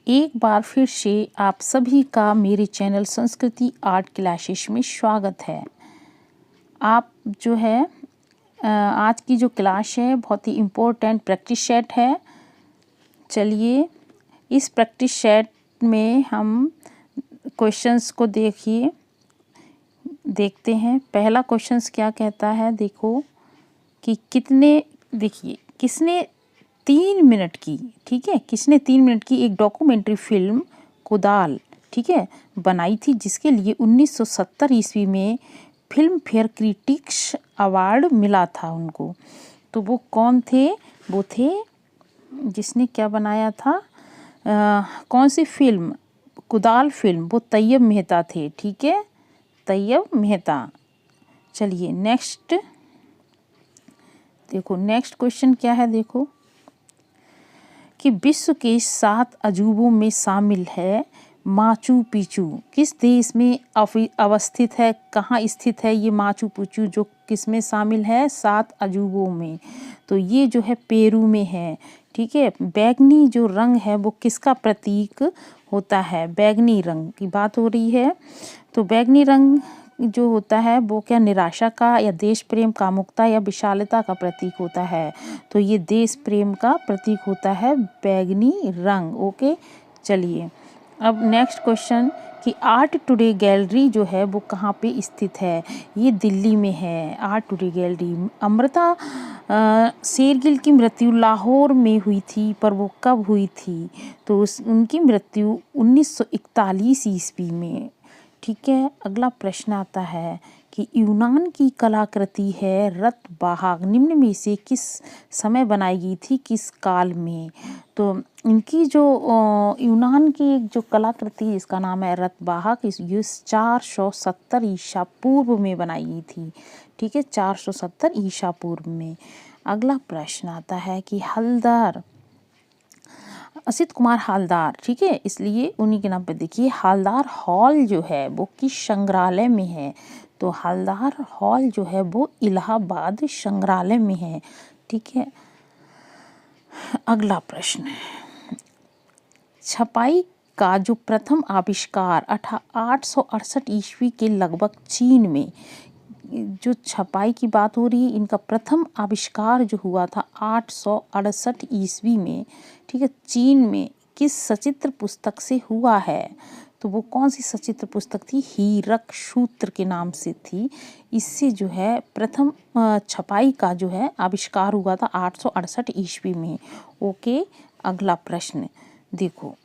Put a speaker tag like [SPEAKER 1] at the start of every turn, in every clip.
[SPEAKER 1] एक बार फिर से आप सभी का मेरे चैनल संस्कृति आर्ट क्लासेस में स्वागत है। आप जो है आज की जो क्लास है बहुत ही इम्पोर्टेंट प्रैक्टिस सेट है। चलिए इस प्रैक्टिस सेट में हम क्वेश्चंस को देखते हैं। पहला क्वेश्चंस क्या कहता है, देखो कि किसने 3 मिनट की, ठीक है, किसने 3 मिनट की एक डॉक्यूमेंट्री फिल्म कुदाल, ठीक है, बनाई थी, जिसके लिए 1970 ईस्वी में फिल्म फेयर क्रिटिक्स अवार्ड मिला था उनको। तो वो कौन थे? वो थे जिसने क्या बनाया था, कौन सी फिल्म? कुदाल फिल्म, वो तैयब मेहता थे, ठीक है, तैयब मेहता। चलिए नेक्स्ट देखो, नेक्स्ट क्वेश्चन क्या है, देखो कि विश्व के 7 अजूबों में शामिल है माचू पिचू, किस देश में अवस्थित है, कहाँ स्थित है ये माचू पिचू, जो किस में शामिल है? 7 अजूबों में। तो ये जो है पेरू में है, ठीक है। बैगनी जो रंग है वो किसका प्रतीक होता है? बैगनी रंग की बात हो रही है। तो बैगनी रंग जो होता है वो क्या निराशा का या देश प्रेम, कामुकता या विशालता का प्रतीक होता है? तो ये देश प्रेम का प्रतीक होता है बैगनी रंग। ओके, चलिए अब नेक्स्ट क्वेश्चन कि आर्ट टुडे गैलरी जो है वो कहाँ पे स्थित है? ये दिल्ली में है art today gallery. Amrita Shergil की मृत्यु लाहौर में हुई थी, पर वो कब हुई थी? तो उनकी मृत्यु 1941 ईस्वी में, ठीक है। अगला प्रश्न आता है कि यूनान की कलाकृति है रतबाहक निम्न में से किस समय बनाई गई थी, किस काल में? तो इनकी जो यूनान की एक जो कलाकृति इसका नाम है रतबाहक, ये 470 ईसा पूर्व में बनाई गई थी, ठीक है, 470 ईसा पूर्व में। अगला प्रश्न आता है कि हलदर असित कुमार हालदार, ठीक है, इसलिए उन्हीं के नाम पे देखिए हालदार हॉल जो है वो किस संग्रहालय में है? तो हालदार हॉल जो है वो इलाहाबाद संग्रहालय में है, ठीक है। अगला प्रश्न, छपाई का जो प्रथम आविष्कार 868 ईस्वी के लगभग चीन में, जो छपाई की बात हो रही है, इनका प्रथम आविष्कार जो हुआ था 868 ईस्वी में, ठीक है, चीन में किस सचित्र पुस्तक से हुआ है? तो वो कौन सी सचित्र पुस्तक थी? हीरक सूत्र के नाम से थी। इससे जो है प्रथम छपाई का जो है आविष्कार हुआ था 868 ईस्वी में। ओके, अगला प्रश्न देखो,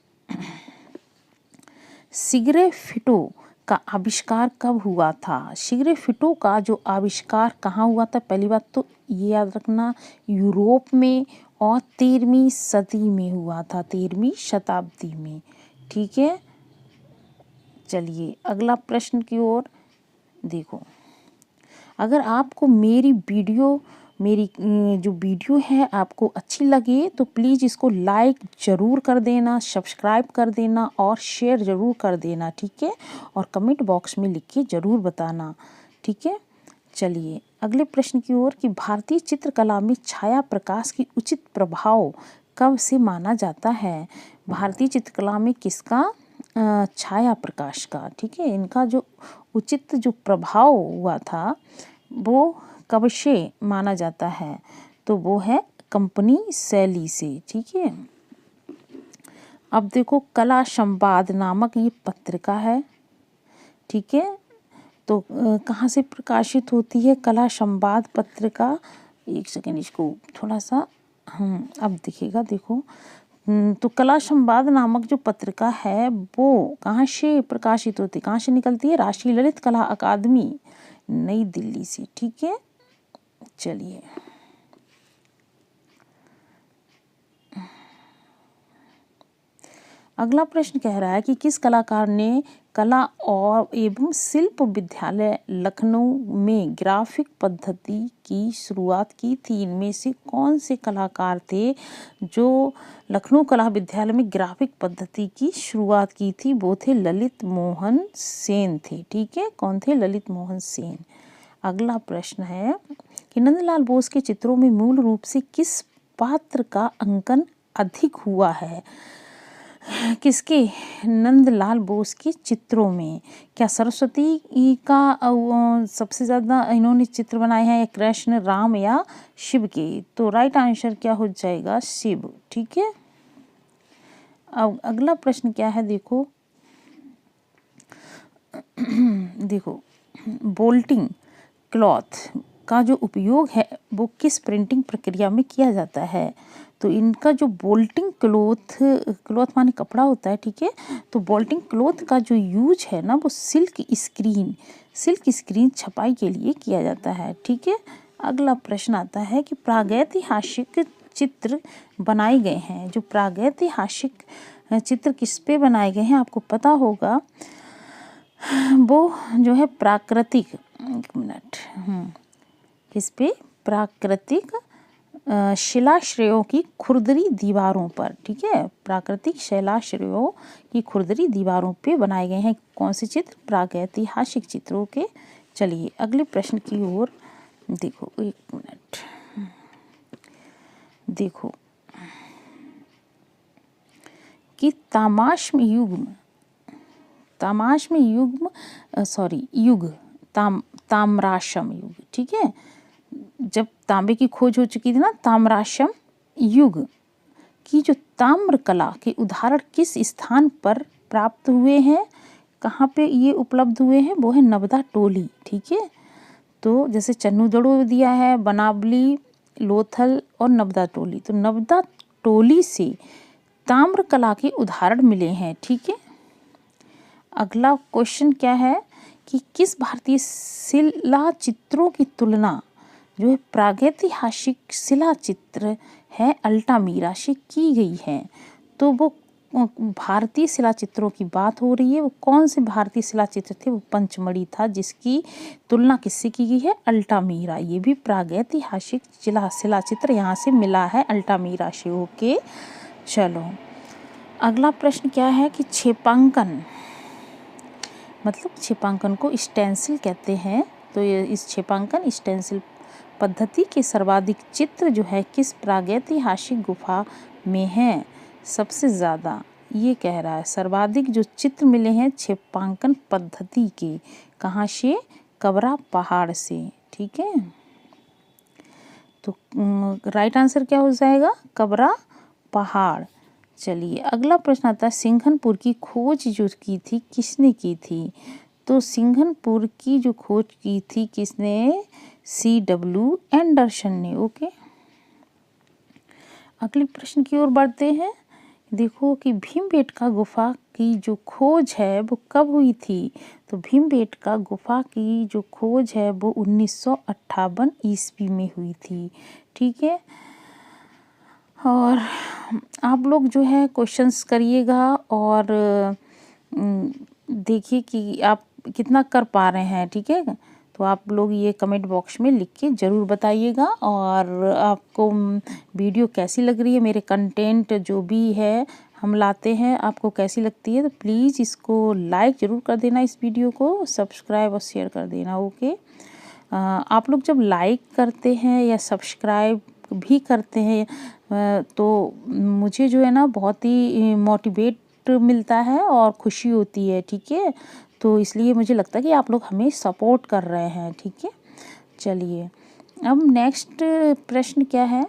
[SPEAKER 1] सिग्रेफिटो का आविष्कार कब हुआ था? सिग्रेफिटो का जो आविष्कार कहाँ हुआ था? पहली बात तो ये याद रखना, यूरोप में, और 13वीं सदी में हुआ था, 13वीं शताब्दी में, ठीक है। चलिए अगला प्रश्न की ओर देखो, अगर आपको मेरी जो वीडियो है आपको अच्छी लगे तो प्लीज़ इसको लाइक ज़रूर कर देना, सब्सक्राइब कर देना और शेयर ज़रूर कर देना, ठीक है, और कमेंट बॉक्स में लिख के ज़रूर बताना, ठीक है। चलिए अगले प्रश्न की ओर कि भारतीय चित्रकला में छाया प्रकाश की उचित प्रभाव कब से माना जाता है? भारतीय चित्रकला में किसका? छाया प्रकाश का, ठीक है, इनका जो उचित जो प्रभाव हुआ था वो कब से माना जाता है? तो वो है कंपनी शैली से, ठीक है। अब देखो कला संवाद नामक ये पत्रिका है, ठीक है, तो कहाँ से प्रकाशित होती है कला संवाद पत्रिका? एक सेकेंड, इसको थोड़ा सा अब दिखेगा, देखो तो कला संवाद नामक जो पत्रिका है वो कहाँ से प्रकाशित होती है, कहाँ से निकलती है? राष्ट्रीय ललित कला अकादमी नई दिल्ली से, ठीक है। चलिए अगला प्रश्न कह रहा है कि किस कलाकार ने कला और एवं शिल्प विद्यालय लखनऊ में ग्राफिक पद्धति की शुरुआत की थी? इनमें से कौन से कलाकार थे जो लखनऊ कला विद्यालय में ग्राफिक पद्धति की शुरुआत की थी? वो थे ललित मोहन सेन थे, ठीक है। कौन थे? ललित मोहन सेन। अगला प्रश्न है कि नंदलाल बोस के चित्रों में मूल रूप से किस पात्र का अंकन अधिक हुआ है? किसके? नंदलाल बोस के चित्रों में। क्या सरस्वती का सबसे ज़्यादा इन्होंने चित्र बनाए हैं, या कृष्ण, राम या शिव के? तो राइट आंसर क्या हो जाएगा? शिव। ठीक है। अब अगला प्रश्न क्या है, देखो देखो बोल्टिंग क्लॉथ का जो उपयोग है वो किस प्रिंटिंग प्रक्रिया में किया जाता है? तो इनका जो बोल्टिंग क्लॉथ माने कपड़ा होता है, ठीक है। तो बोल्टिंग क्लॉथ का जो यूज है ना, वो सिल्क स्क्रीन छपाई के लिए किया जाता है, ठीक है। अगला प्रश्न आता है कि प्रागैतिहासिक चित्र बनाए गए हैं। जो प्रागैतिहासिक चित्र किस पे बनाए गए हैं आपको पता होगा, वो जो है प्राकृतिक, एक मिनट, किस पे? प्राकृतिक शिलाश्रयों की खुरदरी दीवारों पर, ठीक है। प्राकृतिक शिलाश्रयों की खुरदरी दीवारों पे बनाए गए हैं कौन से चित्र? प्रागैतिहासिक चित्रों के। चलिए अगले प्रश्न की ओर देखो, एक मिनट, देखो कि ताम्राश्म युग, ठीक है। जब तांबे की खोज हो चुकी थी ना, ताम्राश्म युग की जो ताम्र कला के उदाहरण किस स्थान पर प्राप्त हुए हैं? कहाँ पे ये उपलब्ध हुए हैं? वो है नबदा टोली, ठीक है। तो जैसे चन्नूदड़ो दिया है, बनावली, लोथल और नबदा टोली। तो नबदा टोली से ताम्र कला के उदाहरण मिले हैं, ठीक है। अगला क्वेश्चन क्या है कि किस भारतीय शिला चित्रों की तुलना जो है प्रागैतिहासिक शिला चित्र है अल्टामीरा से की गई है? तो वो भारतीय शिला चित्रों की बात हो रही है। वो कौन से भारतीय शिला चित्र थे? वो पंचमढ़ी था, जिसकी तुलना किससे की गई है? अल्टामीरा। ये भी प्रागैतिहासिक शिला चित्र यहाँ से मिला है, अल्टामीरा से। ओके, चलो अगला प्रश्न क्या है कि छेपांकन, मतलब छेपांकन को स्टेंसिल कहते हैं। तो ये इस छेपांकन स्टेंसिल पद्धति के सर्वाधिक चित्र जो है किस प्रागैतिहासिक गुफा में हैं? सबसे ज़्यादा ये कह रहा है सर्वाधिक जो चित्र मिले हैं छेपांकन पद्धति के, कहाँ से? कबरा पहाड़ से, ठीक है। तो राइट आंसर क्या हो जाएगा? कबरा पहाड़। चलिए अगला प्रश्न आता है, सिंघनपुर की खोज जो की थी किसने की थी? तो सिंघनपुर की जो खोज की थी किसने? C.W. एंडरसन ने। ओके, अगले प्रश्न की ओर बढ़ते हैं। देखो कि भीमबेटका गुफा की जो खोज है वो कब हुई थी? तो भीमबेटका गुफा की जो खोज है वो 1958 ईस्वी में हुई थी, ठीक है। और आप लोग जो है क्वेश्चंस करिएगा और देखिए कि आप कितना कर पा रहे हैं, ठीक है। तो आप लोग ये कमेंट बॉक्स में लिख के ज़रूर बताइएगा। और आपको वीडियो कैसी लग रही है, मेरे कंटेंट जो भी है हम लाते हैं आपको कैसी लगती है, तो प्लीज़ इसको लाइक ज़रूर कर देना, इस वीडियो को सब्सक्राइब और शेयर कर देना। ओके, आप लोग जब लाइक करते हैं या सब्सक्राइब भी करते हैं तो मुझे जो है ना बहुत ही मोटिवेट मिलता है और खुशी होती है, ठीक है। तो इसलिए मुझे लगता है कि आप लोग हमें सपोर्ट कर रहे हैं, ठीक है। चलिए अब नेक्स्ट प्रश्न क्या है,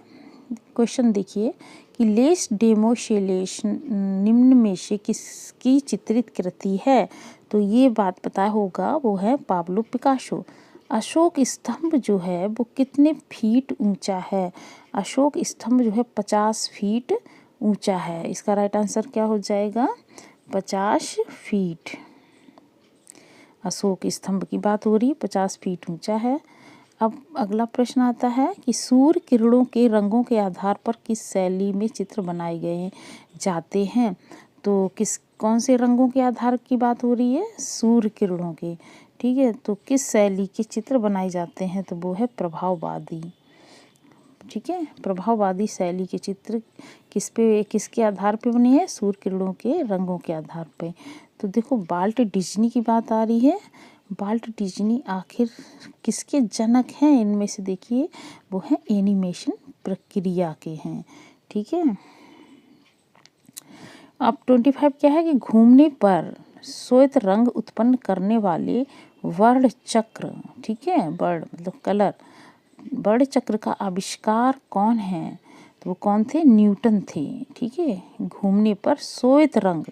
[SPEAKER 1] क्वेश्चन देखिए कि लेस डेमोशेलेश निम्न में से किसकी चित्रित कृति है? तो ये बात पता होगा, वो है पाब्लो पिकासो। अशोक स्तंभ जो है वो कितने फीट ऊंचा है? अशोक स्तंभ जो है 50 फीट ऊंचा है। इसका राइट आंसर क्या हो जाएगा? 50 फीट। अशोक स्तंभ की बात हो रही है, 50 फीट ऊंचा है। अब अगला प्रश्न आता है कि सूर्य किरणों के रंगों के आधार पर किस शैली में चित्र बनाए गए जाते हैं? तो कौन से रंगों के आधार की बात हो रही है? सूर्य किरणों के, ठीक है। तो किस शैली के चित्र बनाए जाते हैं? तो वो है प्रभाववादी, ठीक है। प्रभाववादी शैली के चित्र किसके आधार पे बने हैं? सूर्य किरणों के रंगों के आधार पे। तो देखो वाल्ट डिज्नी की बात आ रही है। वाल्ट डिज्नी आखिर किसके जनक हैं? इनमें से देखिए वो है एनिमेशन प्रक्रिया के हैं, ठीक है। अब 25 क्या है कि घूमने पर श्वेत रंग उत्पन्न करने वाले वर्ण चक्र, ठीक है, वर्ण मतलब कलर, वर्ण चक्र का आविष्कार कौन है? तो वो कौन थे? न्यूटन थे, ठीक है। घूमने पर श्वेत रंग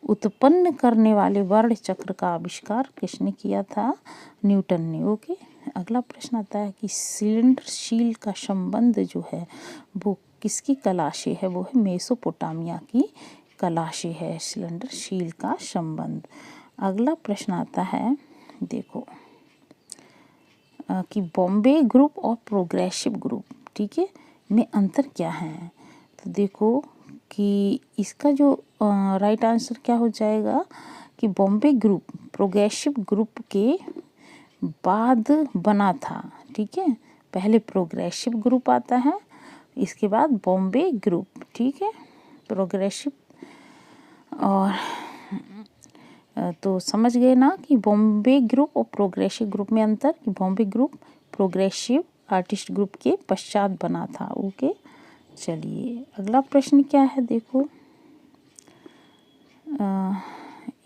[SPEAKER 1] उत्पन्न करने वाले वर्ण चक्र का आविष्कार किसने किया था? न्यूटन ने। ओके। अगला प्रश्न आता है कि सिलेंडरशील का संबंध जो है वो किसकी कला से है? वो है मेसोपोटामिया की कला से है सिलेंडरशील का संबंध। अगला प्रश्न आता है, देखो कि बॉम्बे ग्रुप और प्रोग्रेसिव ग्रुप, ठीक है, में अंतर क्या है? तो देखो कि इसका जो राइट आंसर क्या हो जाएगा कि बॉम्बे ग्रुप प्रोग्रेसिव ग्रुप के बाद बना था, ठीक है। पहले प्रोग्रेसिव ग्रुप आता है, इसके बाद बॉम्बे ग्रुप, ठीक है। प्रोग्रेसिव और तो समझ गए ना कि बॉम्बे ग्रुप और प्रोग्रेसिव ग्रुप में अंतर, कि Bombay group progressive artist group के पश्चात बना था। ओके, चलिए अगला प्रश्न क्या है, देखो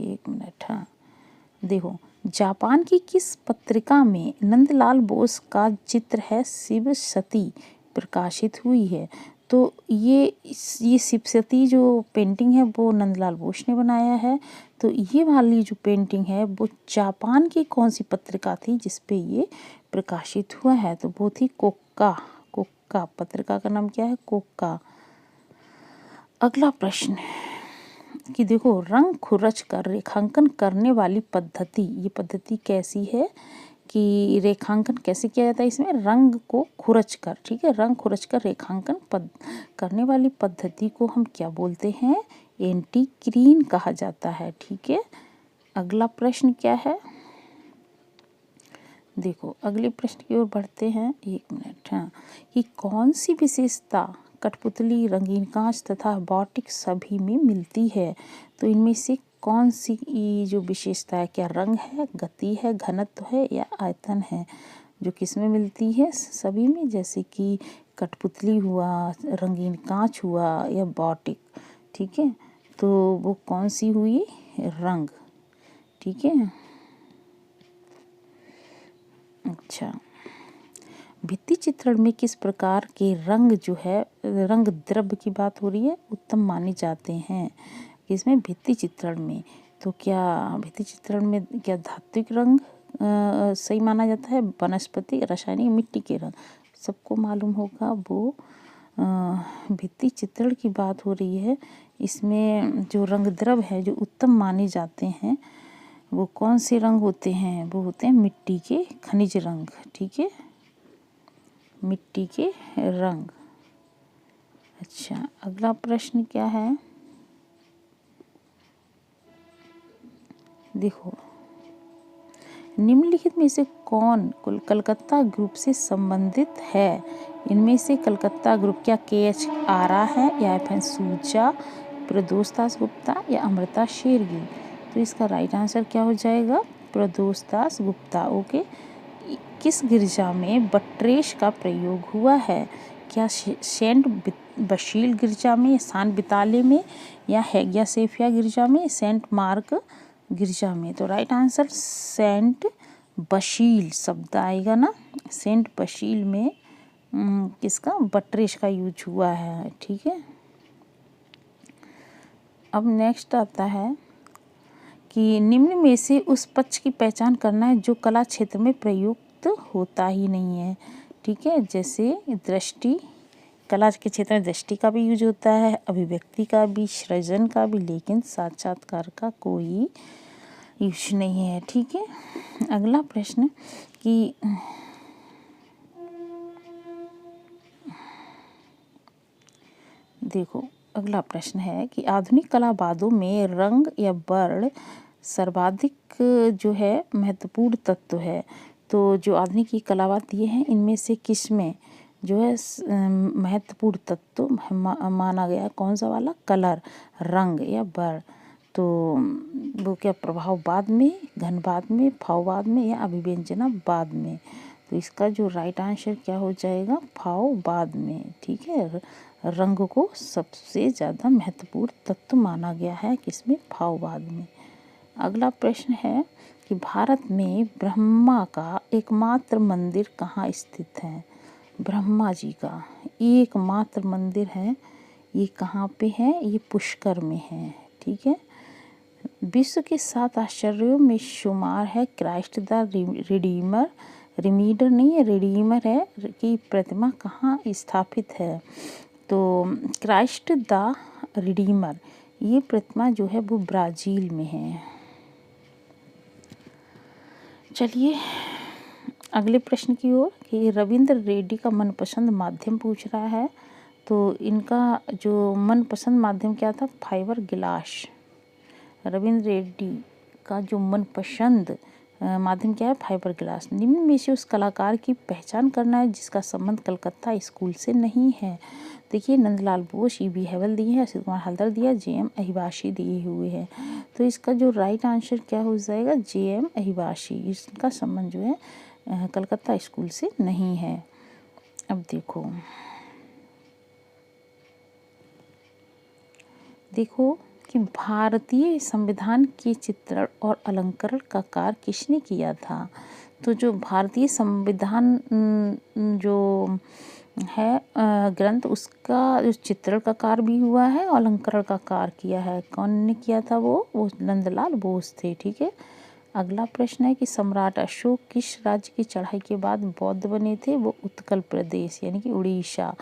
[SPEAKER 1] एक मिनट, हाँ देखो, जापान की किस पत्रिका में नंदलाल बोस का चित्र है शिव सती प्रकाशित हुई है? तो ये शिव सती जो पेंटिंग है वो नंदलाल बोस ने बनाया है। तो ये वाली जो पेंटिंग है वो जापान की कौन सी पत्रिका थी जिस पे ये प्रकाशित हुआ है? तो वो थी कोक्का। कोक्का पत्रिका का नाम क्या है? कोक्का। अगला प्रश्न कि देखो, रंग खुरच कर रेखांकन करने वाली पद्धति, ये पद्धति कैसी है कि रेखांकन कैसे किया जाता है? इसमें रंग को खुरच कर, ठीक है, रंग खुरच कर रेखांकन करने वाली पद्धति को हम क्या बोलते हैं? एंटीक्रीन कहा जाता है, ठीक है। अगला प्रश्न क्या है, देखो अगले प्रश्न की ओर बढ़ते हैं, एक मिनट, हाँ, कि कौन सी विशेषता कठपुतली, रंगीन कांच तथा बाटिक सभी में मिलती है? तो इनमें से कौन सी जो विशेषता है, क्या रंग है, गति है, घनत्व है या आयतन है, जो किस में मिलती है? सभी में, जैसे कि कठपुतली हुआ, रंगीन कांच हुआ या बाटिक, ठीक है। तो वो कौन सी हुई? रंग, ठीक है। अच्छा, भित्ति चित्रण में किस प्रकार के रंग जो है, रंग द्रव्य की बात हो रही है, उत्तम माने जाते हैं? इसमें भित्ति चित्रण में, तो क्या भित्ति चित्रण में क्या धात्विक रंग सही माना जाता है? वनस्पति, रासायनिक, मिट्टी के रंग, सबको मालूम होगा वो भित्ति चित्रण की बात हो रही है। इसमें जो रंग द्रव्य है जो उत्तम माने जाते हैं वो कौन से रंग होते हैं? वो होते हैं मिट्टी के खनिज रंग, ठीक है, मिट्टी के रंग। अच्छा, अगला प्रश्न क्या है, देखो, निम्नलिखित में से कौन कलकत्ता ग्रुप से संबंधित है? इनमें से कलकत्ता ग्रुप क्या KH आरा है या FN सूजा, प्रदोष दास गुप्ता या अमृता शेरगिल? तो इसका राइट आंसर क्या हो जाएगा? प्रदोष दास गुप्ता। ओके। किस गिरजा में बट्रेश का प्रयोग हुआ है? क्या सेंट बशील गिरजा में, सान बिताले में या हैगिया सेफिया गिरजा में, सेंट मार्क गिरजा में? तो राइट आंसर सेंट बशील शब्द आएगा ना, सेंट बशील में किसका? बट्रेश का यूज हुआ है, ठीक है। अब नेक्स्ट आता है कि निम्न में से उस पक्ष की पहचान करना है जो कला क्षेत्र में प्रयुक्त होता ही नहीं है, ठीक है। जैसे दृष्टि, कला के क्षेत्र में दृष्टि का भी यूज होता है, अभिव्यक्ति का भी, सृजन का भी, लेकिन साक्षात्कार का कोई यूज नहीं है, ठीक है। अगला प्रश्न कि देखो, अगला प्रश्न है कि आधुनिक कलावादों में रंग या वर्ण सर्वाधिक जो है महत्वपूर्ण तत्व है। तो जो आधुनिक की कलावाद दिए हैं इनमें से किस में जो है महत्वपूर्ण तत्व माना गया? कौन सा वाला? कलर, रंग या वर्ण। तो वो क्या प्रभाववाद में, घनवाद में, भाववाद में या अभिव्यंजनावाद में? तो इसका जो राइट आंसर क्या हो जाएगा? भाववाद में, ठीक है। रंग को सबसे ज़्यादा महत्वपूर्ण तत्व माना गया है किसमें, भाववाद में। अगला प्रश्न है कि भारत में ब्रह्मा का एकमात्र मंदिर कहाँ स्थित है। ब्रह्मा जी का एकमात्र मंदिर है, ये कहाँ पे है, ये पुष्कर में है। ठीक है। विश्व के 7 आश्चर्यों में शुमार है क्राइस्ट द रिडीमर, रिमीडर नहीं है, रिडीमर है, की प्रतिमा कहाँ स्थापित है। तो क्राइस्ट द रिडीमर ये प्रतिमा जो है वो ब्राज़ील में है। चलिए अगले प्रश्न की ओर कि रविंद्र रेड्डी का मनपसंद माध्यम पूछ रहा है। तो इनका जो मनपसंद माध्यम क्या था, फाइबर ग्लास। रविंद्र रेड्डी का जो मनपसंद माध्यम क्या है, फाइबर ग्लास। निम्न में से उस कलाकार की पहचान करना है जिसका संबंध कलकत्ता स्कूल से नहीं है। देखिए नंदलाल बोस, E.B. हैवल दिए हैं, असित कुमार हल्दर दिया, J.M. अहिबाशी दिए हुए हैं। तो इसका जो राइट आंसर क्या हो जाएगा, J.M. अहिबाशी। इसका संबंध जो है कलकत्ता स्कूल से नहीं है। अब देखो कि भारतीय संविधान के चित्रण और अलंकरण का कार्य किसने किया था। तो जो भारतीय संविधान जो है ग्रंथ, उसका जो चित्रण का कार्य भी हुआ है और अलंकरण का कार्य किया है। कौन ने किया था, वो नंदलाल बोस थे। ठीक है। अगला प्रश्न है कि सम्राट अशोक किस राज्य की चढ़ाई के बाद बौद्ध बने थे। वो उत्कल प्रदेश यानी कि उड़ीसा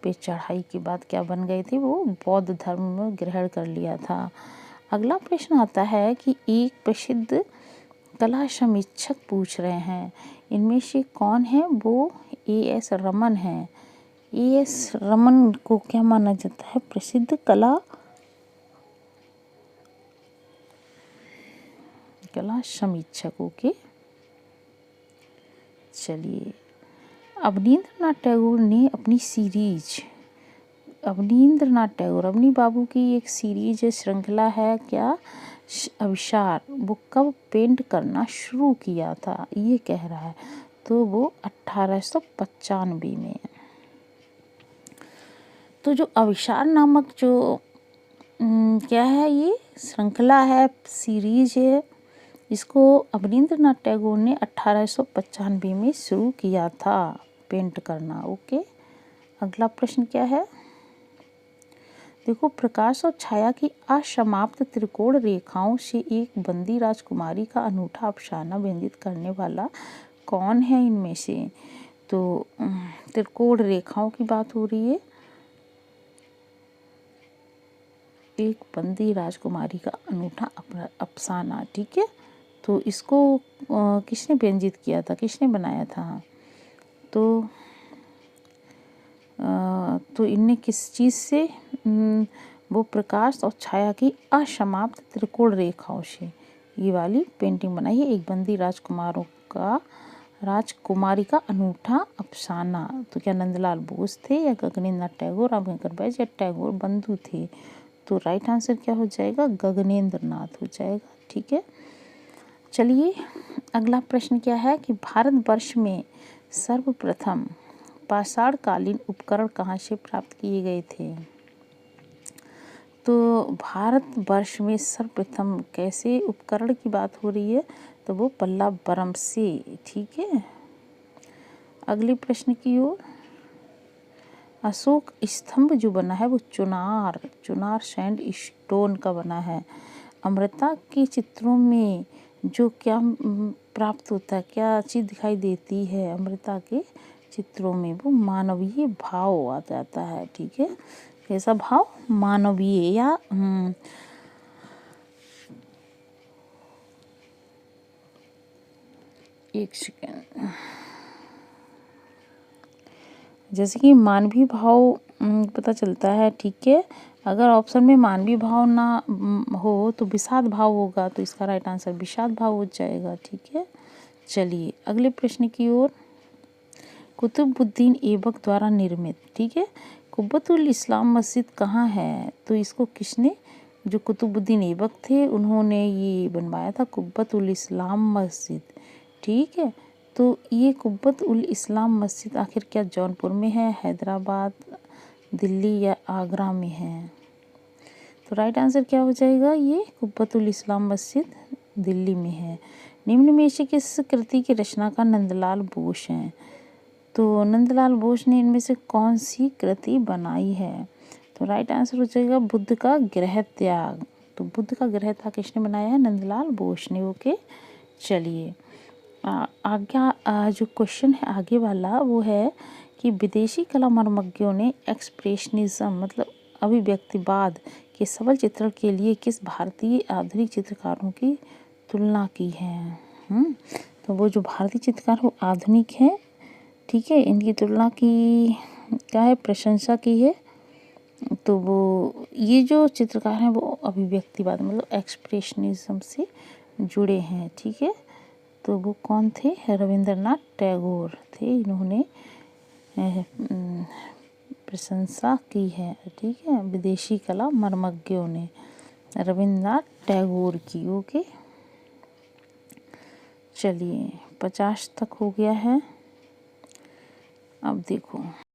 [SPEAKER 1] पे चढ़ाई के बाद क्या बन गए थे, वो बौद्ध धर्म में ग्रहण कर लिया था। अगला प्रश्न आता है कि एक प्रसिद्ध कला समीक्षक पूछ रहे हैं, इनमें से कौन है, वो A.S. रमन है। A.S. रमन को क्या माना जाता है, प्रसिद्ध कला समीक्षक। ओके। चलिए अवनींद्रनाथ टैगोर ने अपनी सीरीज, अवनींद्रनाथ टैगोर अवनी बाबू की एक सीरीज श्रृंखला है क्या, अविशार, वो कब पेंट करना शुरू किया था, ये कह रहा है। तो वो 1895 में। तो जो अविशार नामक जो क्या है, ये श्रृंखला है, सीरीज है, इसको अवनींद्रनाथ टैगोर ने 1895 में शुरू किया था पेंट करना। ओके। अगला प्रश्न क्या है, देखो प्रकाश और छाया की असमाप्त त्रिकोण रेखाओं से एक बंदी राजकुमारी का अनूठा अफसाना व्यंजित करने वाला कौन है इनमें से। तो त्रिकोण रेखाओं की बात हो रही है, एक बंदी राजकुमारी का अनूठा अफसाना। ठीक है। तो इसको किसने व्यंजित किया था, किसने बनाया था। तो इनने किस चीज़ से, वो प्रकाश और छाया की असमाप्त त्रिकोण रेखाओं से ये वाली पेंटिंग बनाई है, एक बंदी राजकुमारी का अनूठा अफसाना। तो क्या नंदलाल बोस थे या गगनेंद्र नाथ टैगोर, रामकिंकर बैज या टैगोर बंधु थे। तो राइट आंसर क्या हो जाएगा, गगनेंद्र नाथ हो जाएगा। ठीक है। चलिए अगला प्रश्न क्या है कि भारतवर्ष में सर्वप्रथम पाषाणकालीन उपकरण कहाँ से प्राप्त किए गए थे। तो भारतवर्ष में सर्वप्रथम कैसे उपकरण की बात हो रही है, तो वो पल्लावरम से। ठीक है। अगले प्रश्न की ओर, अशोक स्तंभ जो बना है वो चुनार सैंड स्टोन का बना है। अमृता के चित्रों में जो क्या प्राप्त होता है, क्या चीज़ दिखाई देती है अमृता के चित्रों में, वो मानवीय भाव आ जाता है। ठीक है। कैसा भाव, मानवीय या एक सेकेंड, जैसे कि मानवीय भाव पता चलता है। ठीक है। अगर ऑप्शन में मानवीय भाव ना हो तो विषाद भाव होगा, तो इसका राइट आंसर विषाद भाव हो जाएगा। ठीक है। चलिए अगले प्रश्न की ओर, कुतुबुद्दीन ऐबक द्वारा निर्मित, ठीक है, कुब्बतुल इस्लाम मस्जिद कहाँ है। तो इसको किसने, जो कुतुबुद्दीन ऐबक थे उन्होंने ये बनवाया था, कुब्बतुल इस्लाम मस्जिद। ठीक है। तो ये कुब्बत उल इस्लाम मस्जिद आखिर क्या जौनपुर में है, हैदराबाद, दिल्ली या आगरा में है? तो राइट आंसर क्या हो जाएगा, ये कुब्बतुल इस्लाम मस्जिद दिल्ली में है। निम्न में से किस कृति की रचनाकार नंदलाल बोस हैं? तो नंदलाल बोस ने इनमें से कौन सी कृति बनाई है? तो राइट आंसर हो जाएगा बुद्ध का गृह त्याग। तो बुद्ध का गृह त्याग किसने बनाया है? नंदलाल बोस ने। ओके, चलिए आगे जो क्वेश्चन है आगे वाला वो है कि विदेशी कला मर्मज्ञों ने एक्सप्रेशनिज्म मतलब अभिव्यक्तिवाद के सबल चित्रण के लिए किस भारतीय आधुनिक चित्रकारों की तुलना की है? तो वो जो भारतीय चित्रकार वो आधुनिक है, ठीक है, इनकी तुलना की क्या है, प्रशंसा की है। तो वो ये जो चित्रकार हैं वो अभिव्यक्तिवाद मतलब एक्सप्रेशनिज्म से जुड़े हैं, ठीक है। तो वो कौन थे? रविंद्रनाथ टैगोर थे, इन्होंने प्रशंसा की है, ठीक है, विदेशी कला मर्मज्ञों ने रविंद्रनाथ टैगोर की। ओके, चलिए 50 तक हो गया है। अब देखो